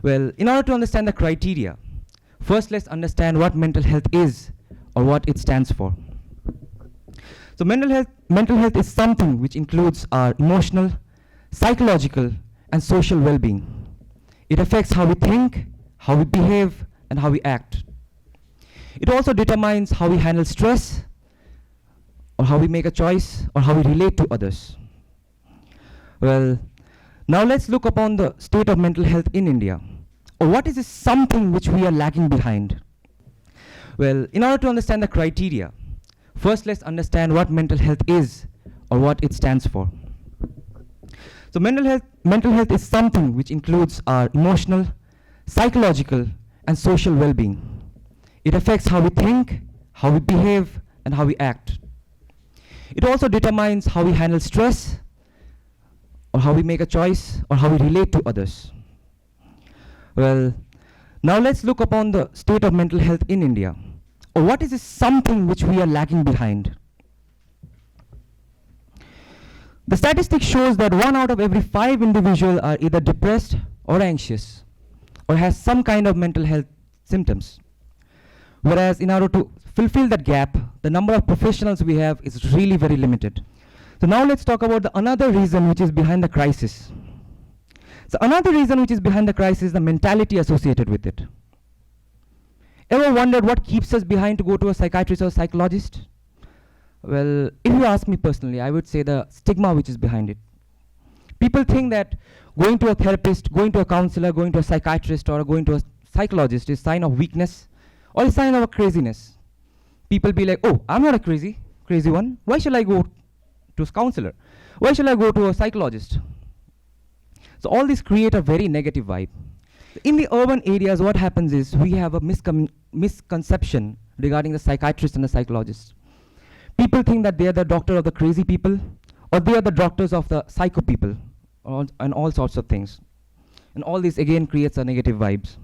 Well, in order to understand the criteria, first let's understand what mental health is or what it stands for. So mental health is something which includes our emotional, psychological, and social well-being. It affects how we think, how we behave, and how we act. It also determines how we handle stress, or how we make a choice, or how we relate to others. Well, now let's look upon the state of mental health in India. Or what is this something which we are lagging behind? Well, in order to understand the criteria, first let's understand what mental health is or what it stands for. So mental health is something which includes our emotional, psychological, and social well-being. It affects how we think, how we behave, and how we act. It also determines how we handle stress, or how we make a choice, or how we relate to others. Well, now let's look upon the state of mental health in India. Or what is this something which we are lagging behind? The statistics shows that 1 out of every 5 individuals are either depressed or anxious, or has some kind of mental health symptoms. Whereas in order to fulfill that gap, the number of professionals we have is really very limited. So now let's talk about another reason which is behind the crisis. So another reason which is behind the crisis is the mentality associated with it. Ever wondered what keeps us behind to go to a psychiatrist or psychologist? Well, if you ask me personally, I would say the stigma which is behind it. People think that going to a therapist, going to a counselor, going to a psychiatrist, or going to a psychologist is a sign of weakness or a sign of a craziness. People be like, oh, I'm not a crazy one. Why should I go to a counselor? Why should I go to a psychologist? So all this create a very negative vibe. In the urban areas, what happens is we have a misconception regarding the psychiatrist and the psychologist. People think that they are the doctor of the crazy people, or they are the doctors of the psycho people, and all sorts of things. And all this again creates a negative vibes.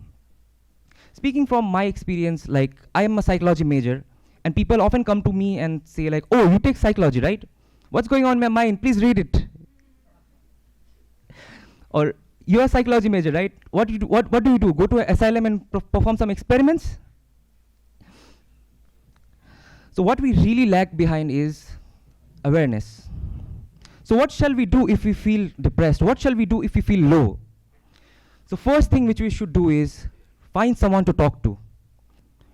Speaking from my experience, like I am a psychology major, and people often come to me and say like, oh, you take psychology, right? What's going on in my mind? Please read it. Or you're a psychology major, right? What do you do? Go to an asylum and perform some experiments? So what we really lag behind is awareness. So what shall we do if we feel depressed? What shall we do if we feel low? So first thing which we should do is find someone to talk to.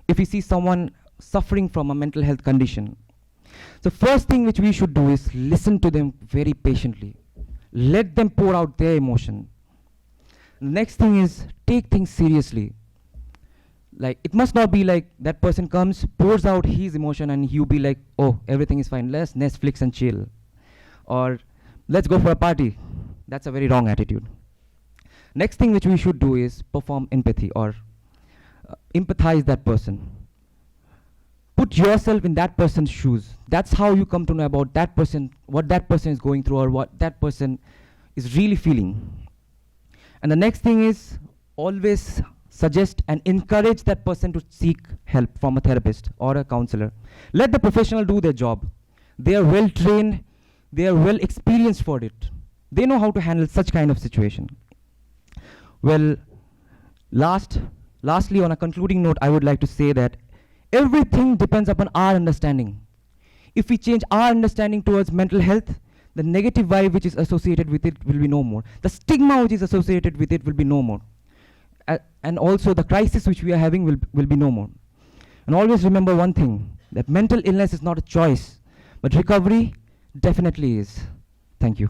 If we see someone suffering from a mental health condition. So first thing which we should do is listen to them very patiently. Let them pour out their emotion. Next thing is take things seriously. Like it must not be like that person comes, pours out his emotion, and you be like, oh, everything is fine, let's Netflix and chill. Or let's go for a party. That's a very wrong attitude. Next thing which we should do is perform empathy or empathize that person. Put yourself in that person's shoes. That's how you come to know about that person, what that person is going through, or what that person is really feeling. And the next thing is always suggest and encourage that person to seek help from a therapist or a counselor. Let the professional do their job. They are well trained, they are well experienced for it. They know how to handle such kind of situation. Well, lastly, on a concluding note, I would like to say that everything depends upon our understanding. If we change our understanding towards mental health, the negative vibe which is associated with it will be no more. The stigma which is associated with it will be no more. And also the crisis which we are having will be no more. And always remember one thing, that mental illness is not a choice, but recovery definitely is. Thank you.